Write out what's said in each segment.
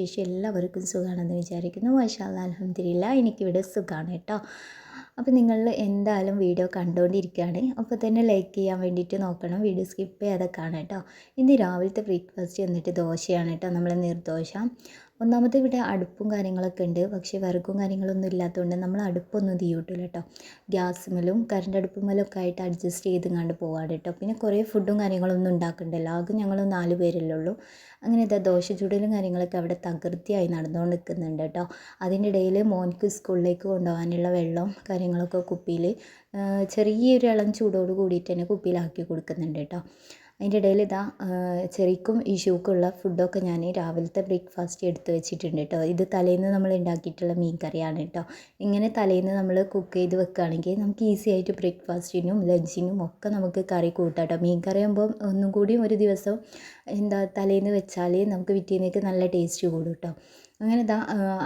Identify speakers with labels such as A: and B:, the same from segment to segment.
A: വിശേഷം? എല്ലാവർക്കും സുഖമാണെന്ന് വിചാരിക്കുന്നു. മാഷാ അല്ലാഹ് അൽഹംദുലില്ലാ എനിക്കിവിടെ സുഖമാണ് കേട്ടോ. അപ്പോൾ നിങ്ങൾ എന്തായാലും വീഡിയോ കണ്ടുകൊണ്ടിരിക്കുകയാണ്. അപ്പോൾ തന്നെ ലൈക്ക് ചെയ്യാൻ വേണ്ടിയിട്ട് നോക്കണം. വീഡിയോ സ്കിപ്പ് ചെയ്യാതെ കാണാം കേട്ടോ. ഇന്ന് രാവിലത്തെ ബ്രേക്ക്ഫാസ്റ്റ് എന്നിട്ട് ദോശയാണ് കേട്ടോ, നമ്മൾ നീർദോശ. ഒന്നാമത് ഇവിടെ അടുപ്പും കാര്യങ്ങളൊക്കെ ഉണ്ട്, പക്ഷേ വിറകും കാര്യങ്ങളൊന്നും ഇല്ലാത്തതുകൊണ്ട് നമ്മൾ അടുപ്പൊന്നും തീ കൂട്ടില്ല കേട്ടോ. ഗ്യാസുമേലും കറണ്ട് അടുപ്പുമേലും ഒക്കെ ആയിട്ട് അഡ്ജസ്റ്റ് ചെയ്ത് പോവാണ് കേട്ടോ. പിന്നെ കുറേ ഫുഡും കാര്യങ്ങളൊന്നും ഉണ്ടാക്കണ്ടല്ലോ, ആകെ ഞങ്ങൾ 4 പേരല്ലേ ഉള്ളൂ. അങ്ങനെ ഇതാ ദോശ ചുടലും കാര്യങ്ങളൊക്കെ അവിടെ തകൃതിയായി നടന്നുകൊണ്ട് നിൽക്കുന്നുണ്ട് കേട്ടോ. അതിൻ്റെ ഇടയിൽ മോനിക്ക് സ്കൂളിലേക്ക് കൊണ്ടുപോകാനുള്ള വെള്ളം കാര്യങ്ങളൊക്കെ കുപ്പിയിൽ ചെറിയൊരു ഇളം ചൂടോട് കൂടിയിട്ട് തന്നെ കുപ്പിയിലാക്കി കൊടുക്കുന്നുണ്ട് കേട്ടോ. അതിൻ്റെ ഇടയിൽ ഇതാ ചെറിക്കും ഇഷുക്കുള്ള ഫുഡൊക്കെ ഞാൻ രാവിലത്തെ ബ്രേക്ക്ഫാസ്റ്റ് എടുത്ത് വെച്ചിട്ടുണ്ട് കേട്ടോ. ഇത് തലേന്ന് നമ്മൾ ഉണ്ടാക്കിയിട്ടുള്ള മീൻ കറിയാണ് കേട്ടോ. ഇങ്ങനെ തലേന്ന് നമ്മൾ കുക്ക് ചെയ്ത് വെക്കുകയാണെങ്കിൽ നമുക്ക് ഈസി ആയിട്ട് ബ്രേക്ക്ഫാസ്റ്റിനും ലഞ്ചിനും ഒക്കെ നമുക്ക് കറി കൂട്ടാം കേട്ടോ. മീൻ കറി ആകുമ്പോൾ ഒന്നും കൂടിയും ഒരു ദിവസം തലേന്ന് വെച്ചാൽ നമുക്ക് പിറ്റേന്നേക്ക് നല്ല ടേസ്റ്റ് കൂടും കേട്ടോ. അങ്ങനെ ഇതാ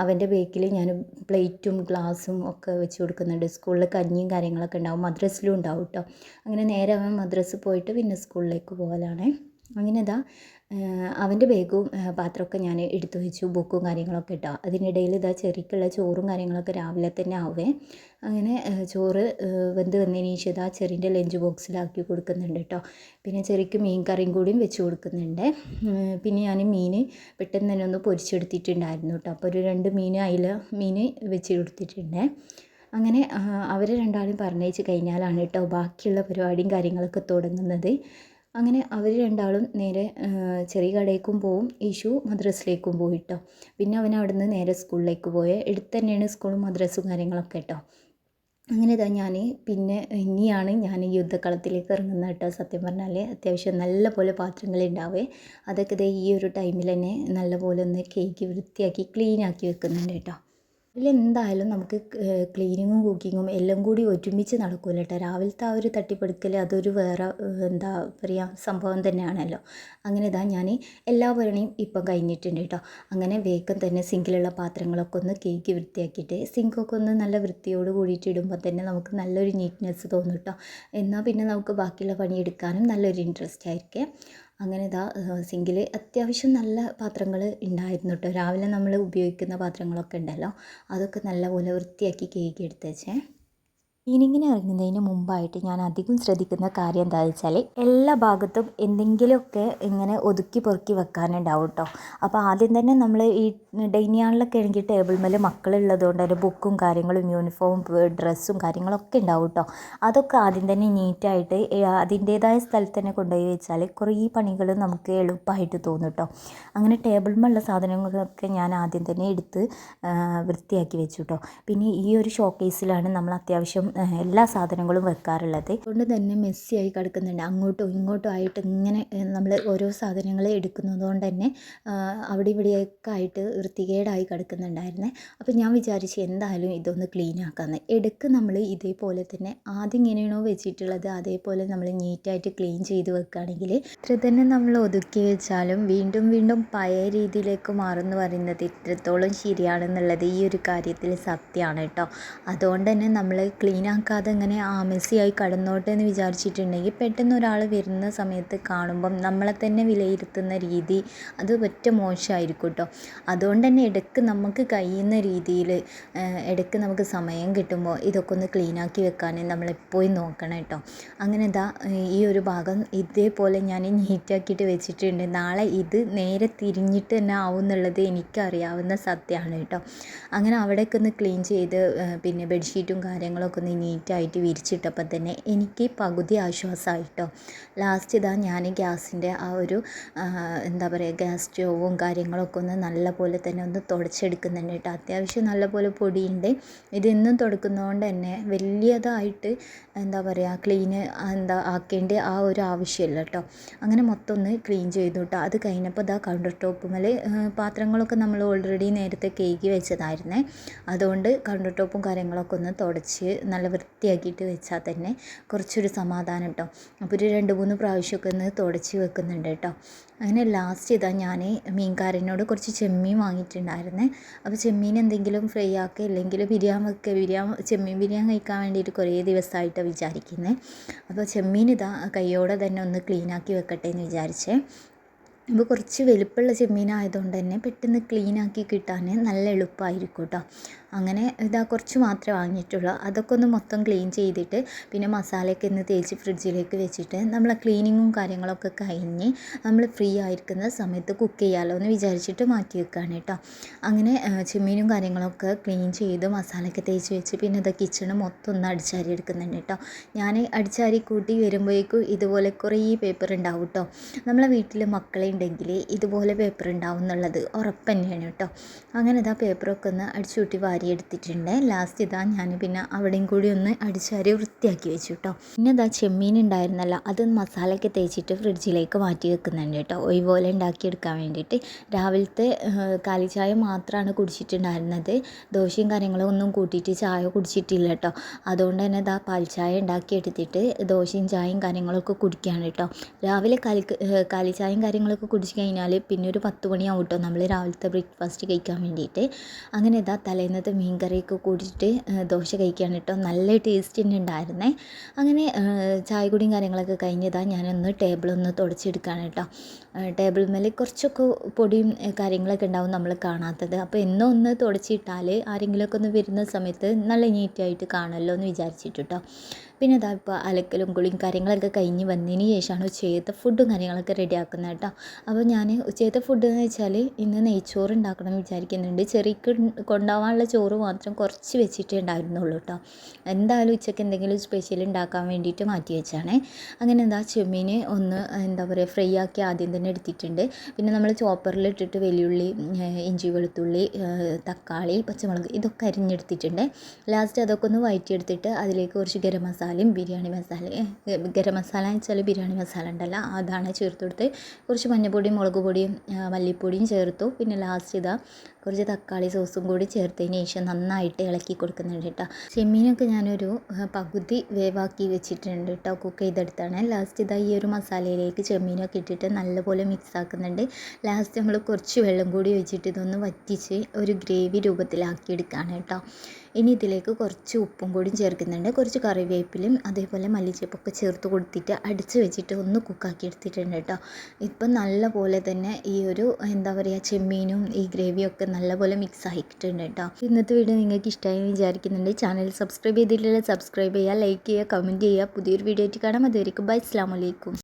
A: അവൻ്റെ ബേക്കിൽ ഞാൻ പ്ലേറ്റും ഗ്ലാസും ഒക്കെ വെച്ച് കൊടുക്കുന്നുണ്ട്. സ്കൂളിൽ കഞ്ഞിയും കാര്യങ്ങളൊക്കെ ഉണ്ടാവും, മദ്രസിലും ഉണ്ടാവും കേട്ടോ. അങ്ങനെ നേരെ അവൻ മദ്രസ് പോയിട്ട് പിന്നെ സ്കൂളിലേക്ക് പോകലാണ്. അങ്ങനെ ഇതാ അവൻ്റെ ബാഗും പാത്രമൊക്കെ ഞാൻ എടുത്തു വെച്ചു, ബുക്കും കാര്യങ്ങളൊക്കെ ഇട്ടോ. അതിനിടയിൽ ഇതാ ചെറിക്കുള്ള ചോറും കാര്യങ്ങളൊക്കെ രാവിലെ തന്നെ ആവേ. അങ്ങനെ ചോറ് വെന്ത് വന്നതിന് ശേഷം ഇതാ ചെറിൻ്റെ ലഞ്ച് ബോക്സിലാക്കി കൊടുക്കുന്നുണ്ട് കേട്ടോ. പിന്നെ ചെറിക്ക് മീൻ കറിയും കൂടിയും വെച്ച് കൊടുക്കുന്നുണ്ട്. പിന്നെ ഞാൻ മീൻ പെട്ടെന്ന് തന്നെ ഒന്ന് പൊരിച്ചെടുത്തിട്ടുണ്ടായിരുന്നു കേട്ടോ. അപ്പോൾ ഒരു 2 മീൻ അയില മീൻ വെച്ച് കൊടുത്തിട്ടുണ്ട്. അങ്ങനെ അവർ രണ്ടാളും പറഞ്ഞയച്ച് കഴിഞ്ഞാലാണ് കേട്ടോ ബാക്കിയുള്ള പരിപാടിയും കാര്യങ്ങളൊക്കെ തുടങ്ങുന്നത്. അങ്ങനെ അവർ രണ്ടാളും നേരെ ചെറിയ കടയിലേക്കും പോവും, ഇഷു മദ്രസിലേക്കും പോയിട്ടോ. പിന്നെ അവൻ അവിടുന്ന് നേരെ സ്കൂളിലേക്ക് പോയേ. അടുത്ത് തന്നെയാണ് സ്കൂളും മദ്രസും കാര്യങ്ങളൊക്കെ കേട്ടോ. അങ്ങനെ ഇതാ ഇനിയാണ് ഞാൻ യുദ്ധക്കളത്തിലേക്ക് ഇറങ്ങുന്നത് കേട്ടോ. സത്യം പറഞ്ഞാൽ അത്യാവശ്യം നല്ല പോലെ പാത്രങ്ങൾ ഉണ്ടാവേ. അതൊക്കെ ദേ ഈ ഒരു ടൈമിൽ തന്നെ നല്ല പോലെ ഒന്ന് കേക്ക് വൃത്തിയാക്കി ക്ലീനാക്കി വെക്കുന്നുണ്ട് കേട്ടോ. ഇതിലെന്തായാലും നമുക്ക് ക്ലീനിങ്ങും കുക്കിങ്ങും എല്ലാം കൂടി ഒരുമിച്ച് നടക്കില്ല കേട്ടോ. രാവിലത്തെ ആ ഒരു തട്ടിപ്പെടുക്കൽ അതൊരു വേറെ എന്താ പറയുക സംഭവം തന്നെയാണല്ലോ. അങ്ങനെ ഇതാ ഞാൻ എല്ലാ പണിയും ഇപ്പം കഴിഞ്ഞിട്ടുണ്ട് കേട്ടോ. അങ്ങനെ വേഗം തന്നെ സിങ്കിലുള്ള പാത്രങ്ങളൊക്കെ ഒന്ന് കേക്ക് വൃത്തിയാക്കിയിട്ട് സിങ്കൊക്കെ ഒന്ന് നല്ല വൃത്തിയോട് കൂടിയിട്ട് ഇടുമ്പോൾ തന്നെ നമുക്ക് നല്ലൊരു നീറ്റ്നെസ് തോന്നും കേട്ടോ. എന്നാൽ പിന്നെ നമുക്ക് ബാക്കിയുള്ള പണിയെടുക്കാനും നല്ലൊരു ഇൻട്രസ്റ്റ് ആയിരിക്കും. അങ്ങനെ ഇതാ സിങ്കിൽ അത്യാവശ്യം നല്ല പാത്രങ്ങൾ ഉണ്ടായിരുന്നു കേട്ടോ. രാവിലെ നമ്മൾ ഉപയോഗിക്കുന്ന പാത്രങ്ങളൊക്കെ ഉണ്ടല്ലോ, അതൊക്കെ നല്ലപോലെ വൃത്തിയാക്കി കേക്ക് എടുത്ത് വെച്ചേ. ക്ലീനിങ്ങിന് ഇറങ്ങുന്നതിന് മുമ്പായിട്ട് ഞാൻ അധികം ശ്രദ്ധിക്കുന്ന കാര്യം എന്താണെന്ന് വെച്ചാൽ എല്ലാ ഭാഗത്തും എന്തെങ്കിലുമൊക്കെ ഇങ്ങനെ ഒതുക്കി പൊറുക്കി വെക്കാനുണ്ടാവും കേട്ടോ. അപ്പോൾ ആദ്യം തന്നെ നമ്മൾ ഈ ഡൈനിങ് ഹാളിലൊക്കെ ആണെങ്കിൽ ടേബിൾ മേൽ മക്കളുള്ളത് കൊണ്ട് അതിൻ്റെ ബുക്കും കാര്യങ്ങളും യൂണിഫോമും ഡ്രസ്സും കാര്യങ്ങളൊക്കെ ഉണ്ടാവും കേട്ടോ. അതൊക്കെ ആദ്യം തന്നെ നീറ്റായിട്ട് അതിൻ്റേതായ സ്ഥലത്ത് തന്നെ കൊണ്ടുപോയി വെച്ചാൽ കുറേ പണികൾ നമുക്ക് എളുപ്പമായിട്ട് തോന്നും കേട്ടോ. അങ്ങനെ ടേബിൾ മേലുള്ള സാധനങ്ങളൊക്കെ ഞാൻ ആദ്യം തന്നെ എടുത്ത് വൃത്തിയാക്കി വെച്ചു കേട്ടോ. പിന്നെ ഈ ഒരു ഷോക്കേസിലാണ് നമ്മൾ അത്യാവശ്യം എല്ലാ സാധനങ്ങളും വെക്കാറുള്ളത്. അതുകൊണ്ട് തന്നെ മെസ്സിയായി കിടക്കുന്നുണ്ട്. അങ്ങോട്ടും ഇങ്ങോട്ടും ആയിട്ട് ഇങ്ങനെ നമ്മൾ ഓരോ സാധനങ്ങൾ എടുക്കുന്നത് കൊണ്ട് തന്നെ അവിടെ ഇവിടെയൊക്കെ ആയിട്ട് വൃത്തികേടായി കിടക്കുന്നുണ്ടായിരുന്നേ. അപ്പോൾ ഞാൻ വിചാരിച്ചു എന്തായാലും ഇതൊന്ന് ക്ലീൻ ആക്കാമെന്ന്. ഇടയ്ക്ക് നമ്മൾ ഇതേപോലെ തന്നെ ആദ്യം ഇങ്ങനെയാണോ വെച്ചിട്ടുള്ളത് അതേപോലെ നമ്മൾ നീറ്റായിട്ട് ക്ലീൻ ചെയ്ത് വെക്കുകയാണെങ്കിൽ ഇത്ര തന്നെ നമ്മൾ ഒതുക്കി വെച്ചാലും വീണ്ടും വീണ്ടും പഴയ രീതിയിലേക്ക് മാറുമെന്ന് പറയുന്നത് ഇത്രത്തോളം ശരിയാണെന്നുള്ളത് ഈ ഒരു കാര്യത്തിൽ സത്യമാണ് കേട്ടോ. അതുകൊണ്ട് തന്നെ നമ്മൾ ക്ലീൻ ആക്കാതെ ഇങ്ങനെ മെസ്സിയായി കടന്നോട്ടെ എന്ന് വിചാരിച്ചിട്ടുണ്ടെങ്കിൽ പെട്ടെന്ന് ഒരാൾ വരുന്ന സമയത്ത് കാണുമ്പം നമ്മളെ തന്നെ വിലയിരുത്തുന്ന രീതി അത് ഒറ്റ മോശമായിരിക്കും കേട്ടോ. അതുകൊണ്ട് തന്നെ ഇടയ്ക്ക് നമുക്ക് കഴിയുന്ന രീതിയിൽ ഇടയ്ക്ക് നമുക്ക് സമയം കിട്ടുമ്പോൾ ഇതൊക്കെ ഒന്ന് ക്ലീനാക്കി വെക്കാൻ നമ്മളെപ്പോഴും നോക്കണം കേട്ടോ. അങ്ങനെ ഇതാ ഈ ഒരു ഭാഗം ഇതേപോലെ ഞാൻ നീറ്റാക്കിയിട്ട് വെച്ചിട്ടുണ്ട്. നാളെ ഇത് നേരെ തിരിഞ്ഞിട്ട് തന്നെ ആവും എന്നുള്ളത് എനിക്കറിയാവുന്ന സത്യമാണ് കേട്ടോ. അങ്ങനെ അവിടെയൊക്കെ ഒന്ന് ക്ലീൻ ചെയ്ത് പിന്നെ ബെഡ്ഷീറ്റും കാര്യങ്ങളൊക്കെ ഒന്ന് നീറ്റായിട്ട് വിരിച്ചിട്ടപ്പോൾ തന്നെ എനിക്ക് പകുതി ആശ്വാസമായിട്ടോ. ലാസ്റ്റ് ഇതാ ഞാൻ ഗ്യാസിൻ്റെ ആ ഒരു എന്താ പറയുക ഗ്യാസ് സ്റ്റോവും കാര്യങ്ങളൊക്കെ ഒന്ന് നല്ല പോലെ തന്നെ ഒന്ന് തുടച്ചെടുക്കുന്നുണ്ട് കേട്ടോ. അത്യാവശ്യം നല്ല പോലെ പൊടിയുണ്ട്. ഇതെന്നും തുടക്കുന്നതുകൊണ്ട് തന്നെ വലിയതായിട്ട് എന്താ പറയുക ക്ലീന് ആക്കേണ്ട ആ ഒരു ആവശ്യമില്ല കേട്ടോ. അങ്ങനെ മൊത്തം ഒന്ന് ക്ലീൻ ചെയ്തു കേട്ടോ. അത് കഴിഞ്ഞപ്പോൾ ഇതാ കൗണ്ടർ ടോപ്പുമേൽ പാത്രങ്ങളൊക്കെ നമ്മൾ ഓൾറെഡി നേരത്തെ കേക്ക് വെച്ചതായിരുന്നേ. അതുകൊണ്ട് കൗണ്ടർ ടോപ്പും കാര്യങ്ങളൊക്കെ ഒന്ന് തുടച്ച് നല്ല വൃത്തിയാക്കിയിട്ട് വെച്ചാൽ തന്നെ കുറച്ചൊരു സമാധാനം കേട്ടോ. അപ്പോൾ ഒരു 2-3 പ്രാവശ്യമൊക്കെ ഒന്ന് തുടച്ച് വെക്കുന്നുണ്ട് കേട്ടോ. അങ്ങനെ ലാസ്റ്റ് ഇതാ ഞാൻ മീൻകാരനോട് കുറച്ച് ചെമ്മീൻ വാങ്ങിയിട്ടുണ്ടായിരുന്നേ. അപ്പോൾ ചെമ്മീൻ എന്തെങ്കിലും ഫ്രൈ ആക്കുക ഇല്ലെങ്കിൽ ചെമ്മീൻ ബിരിയാണി കഴിക്കാൻ വേണ്ടിയിട്ട് കുറേ ദിവസമായിട്ടാണ് വിചാരിക്കുന്നത്. അപ്പോൾ ചെമ്മീൻ ഇതാ കയ്യോടെ തന്നെ ഒന്ന് ക്ലീനാക്കി വെക്കട്ടെ എന്ന് വിചാരിച്ചേ. അപ്പോൾ കുറച്ച് വലുപ്പമുള്ള ചെമ്മീനായതുകൊണ്ട് തന്നെ പെട്ടെന്ന് ക്ലീനാക്കി കിട്ടാൻ നല്ല എളുപ്പമായിരിക്കും കേട്ടോ. അങ്ങനെ ഇതാ കുറച്ച് മാത്രമേ വാങ്ങിയിട്ടുള്ളൂ. അതൊക്കെ ഒന്ന് മൊത്തം ക്ലീൻ ചെയ്തിട്ട് പിന്നെ മസാലയൊക്കെ ഒന്ന് തേച്ച് ഫ്രിഡ്ജിലേക്ക് വെച്ചിട്ട് നമ്മളെ ക്ലീനിങ്ങും കാര്യങ്ങളൊക്കെ കഴിഞ്ഞ് നമ്മൾ ഫ്രീ ആയിരിക്കുന്ന സമയത്ത് കുക്ക് ചെയ്യാമല്ലോ എന്ന് വിചാരിച്ചിട്ട് മാറ്റി വെക്കുകയാണ് കേട്ടോ. അങ്ങനെ ചെമ്മീനും കാര്യങ്ങളൊക്കെ ക്ലീൻ ചെയ്ത് മസാലയൊക്കെ തേച്ച് വെച്ച് പിന്നെ ഇത് കിച്ചണ് മൊത്തം ഒന്ന് അടിച്ചാരി എടുക്കുന്നുണ്ട് കേട്ടോ. ഞാൻ അടിച്ചാരി കൂട്ടി വരുമ്പോഴേക്കും ഇതുപോലെ കുറേ പേപ്പർ ഉണ്ടാവും കേട്ടോ. നമ്മളെ വീട്ടിൽ മക്കളെ ഉണ്ടെങ്കിൽ ഇതുപോലെ പേപ്പർ ഉണ്ടാവും എന്നുള്ളത് ഉറപ്പ് തന്നെയാണ് കേട്ടോ. അങ്ങനെ ഇതാ പേപ്പറൊക്കെ ഒന്ന് അടിച്ചു കൂട്ടി വാരിയെടുത്തിട്ടുണ്ട്. ലാസ്റ്റ് ഇതാ ഞാൻ പിന്നെ അവിടെയും കൂടി ഒന്ന് അടിച്ചാരി വൃത്തിയാക്കി വെച്ചു കേട്ടോ. പിന്നെ ഇതാ ചെമ്മീൻ ഉണ്ടായിരുന്നല്ലോ, അത് മസാലയൊക്കെ തേച്ചിട്ട് ഫ്രിഡ്ജിലേക്ക് മാറ്റി വെക്കുന്നുണ്ട് കേട്ടോ, ഒഴിപോലെ ഉണ്ടാക്കിയെടുക്കാൻ വേണ്ടിയിട്ട്. രാവിലത്തെ കാലിച്ചായ മാത്രമാണ് കുടിച്ചിട്ടുണ്ടായിരുന്നത്. ദോശയും കാര്യങ്ങളും ഒന്നും കൂട്ടിയിട്ട് ചായ കുടിച്ചിട്ടില്ല കേട്ടോ. അതുകൊണ്ട് തന്നെ ഇതാ പാൽച്ചായ ഉണ്ടാക്കിയെടുത്തിട്ട് ദോശയും ചായയും കാര്യങ്ങളൊക്കെ കുടിക്കുകയാണ് കേട്ടോ. രാവിലെ കാലിച്ചായയും കാര്യങ്ങളൊക്കെ കുടിച്ച് കഴിഞ്ഞാൽ പിന്നെ ഒരു 10 മണിയാവും കേട്ടോ നമ്മൾ രാവിലത്തെ ബ്രേക്ക്ഫാസ്റ്റ് കഴിക്കാൻ വേണ്ടിയിട്ട്. അങ്ങനെ ഇതാ തലേന്നത്തെ മീൻ കറിയൊക്കെ കൂടിയിട്ട് ദോശ കഴിക്കാൻ കേട്ടോ. നല്ല ടേസ്റ്റ് തന്നെ ഉണ്ടായിരുന്നേ. അങ്ങനെ ചായ കുടിയും കാര്യങ്ങളൊക്കെ കഴിഞ്ഞതാ ഞാനൊന്ന് ടേബിളൊന്ന് തുടച്ചെടുക്കുകയാണ് കേട്ടോ. ടേബിൾ മേലെ കുറച്ചൊക്കെ പൊടിയും കാര്യങ്ങളൊക്കെ ഉണ്ടാവും നമ്മൾ കാണാത്തത്. അപ്പോൾ എന്നും ഒന്ന് തുടച്ചിട്ടാൽ ആരെങ്കിലുമൊക്കെ ഒന്ന് വരുന്ന സമയത്ത് നല്ല നീറ്റായിട്ട് കാണുമല്ലോ എന്ന് വിചാരിച്ചിട്ട് കേട്ടോ. പിന്നെ ഇതാ ഇപ്പോൾ അലക്കലും കുളിയും കാര്യങ്ങളൊക്കെ കഴിഞ്ഞ് വന്നതിന് ശേഷമാണ് ഉച്ചയത്തെ ഫുഡും കാര്യങ്ങളൊക്കെ റെഡിയാക്കുന്നത് കേട്ടോ. അപ്പോൾ ഞാൻ ഉച്ചയത്തെ ഫുഡ് എന്ന് വെച്ചാൽ ഇന്ന് നെയ്ച്ചോറ് ഉണ്ടാക്കണം എന്ന് വിചാരിക്കുന്നുണ്ട്. ചെറിക്ക് കൊണ്ടുപോകാനുള്ള ചോറ് മാത്രം കുറച്ച് വെച്ചിട്ടേ ഉണ്ടായിരുന്നുള്ളൂ കേട്ടോ. എന്തായാലും ഉച്ചയ്ക്ക് എന്തെങ്കിലും സ്പെഷ്യൽ ഉണ്ടാക്കാൻ വേണ്ടിയിട്ട് മാറ്റി വെച്ചാണ്. അങ്ങനെ എന്താ ചെമ്മീൻ ഒന്ന് എന്താ പറയുക ഫ്രൈ ആക്കി ആദ്യം തന്നെ എടുത്തിട്ടുണ്ട്. പിന്നെ നമ്മൾ ചോപ്പറിലിട്ടിട്ട് വെല്ലുള്ളി, ഇഞ്ചി, വെളുത്തുള്ളി, തക്കാളി, പച്ചമുളക് ഇതൊക്കെ അരിഞ്ഞെടുത്തിട്ടുണ്ട്. ലാസ്റ്റ് അതൊക്കെ ഒന്ന് വഴറ്റിയെടുത്തിട്ട് അതിലേക്ക് കുറച്ച് ഗരം മസാലയും ബിരിയാണി മസാല, ഗരം മസാല എന്ന് വെച്ചാൽ ബിരിയാണി മസാല ഉണ്ടല്ലോ അതാണ് ചേർത്ത് കൊടുത്ത് കുറച്ച് മഞ്ഞൾപ്പൊടിയും മുളക് പൊടിയും മല്ലിപ്പൊടിയും ചേർത്തു. പിന്നെ ലാസ്റ്റ് ഇതാ കുറച്ച് തക്കാളി സോസും കൂടി ചേർത്തതിന് ശേഷം നന്നായിട്ട് ഇളക്കി കൊടുക്കുന്നുണ്ട് കേട്ടോ. ചെമ്മീനൊക്കെ ഞാനൊരു പകുതി വേവാക്കി വെച്ചിട്ടുണ്ട് കേട്ടോ, കുക്ക് ചെയ്തെടുത്താണ്. ലാസ്റ്റ് ഇതാ ഈ ഒരു മസാലയിലേക്ക് ചെമ്മീനൊക്കെ ഇട്ടിട്ട് നല്ലപോലെ മിക്സ് ആക്കുന്നുണ്ട്. ലാസ്റ്റ് നമ്മൾ കുറച്ച് വെള്ളം കൂടി ഒഴിച്ചിട്ട് ഇതൊന്ന് വറ്റിച്ച് ഒരു ഗ്രേവി രൂപത്തിലാക്കി എടുക്കുകയാണ് കേട്ടോ. ഇനി ഇതിലേക്ക് കുറച്ച് ഉപ്പും കൂടി ചേർക്കുന്നുണ്ട്. കുറച്ച് കറിവേപ്പിലും അതേപോലെ മല്ലിച്ചപ്പൊക്കെ ചേർത്ത് കൊടുത്തിട്ട് അടിച്ച് വെച്ചിട്ട് ഒന്ന് കുക്കാക്കി എടുത്തിട്ടുണ്ട് കേട്ടോ. ഇപ്പം നല്ല പോലെ തന്നെ ഈ ഒരു എന്താ പറയുക ചെമ്മീനും ഈ ഗ്രേവിയൊക്കെ നല്ലപോലെ മിക്സ് ആക്കിയിട്ടുണ്ട് കേട്ടോ. ഇന്നത്തെ വീഡിയോ നിങ്ങൾക്ക് ഇഷ്ടമായി വിചാരിക്കുന്നുണ്ട്. ചാനൽ സബ്സ്ക്രൈബ് ചെയ്തിട്ടില്ല സബ്സ്ക്രൈബ് ചെയ്യുക, ലൈക്ക് ചെയ്യുക, കമൻറ്റ് ചെയ്യുക. പുതിയൊരു വീഡിയോ ആയിട്ട് കാണാം. അതുവരെയും ബൈ, അസ്സലാമു അലൈക്കും.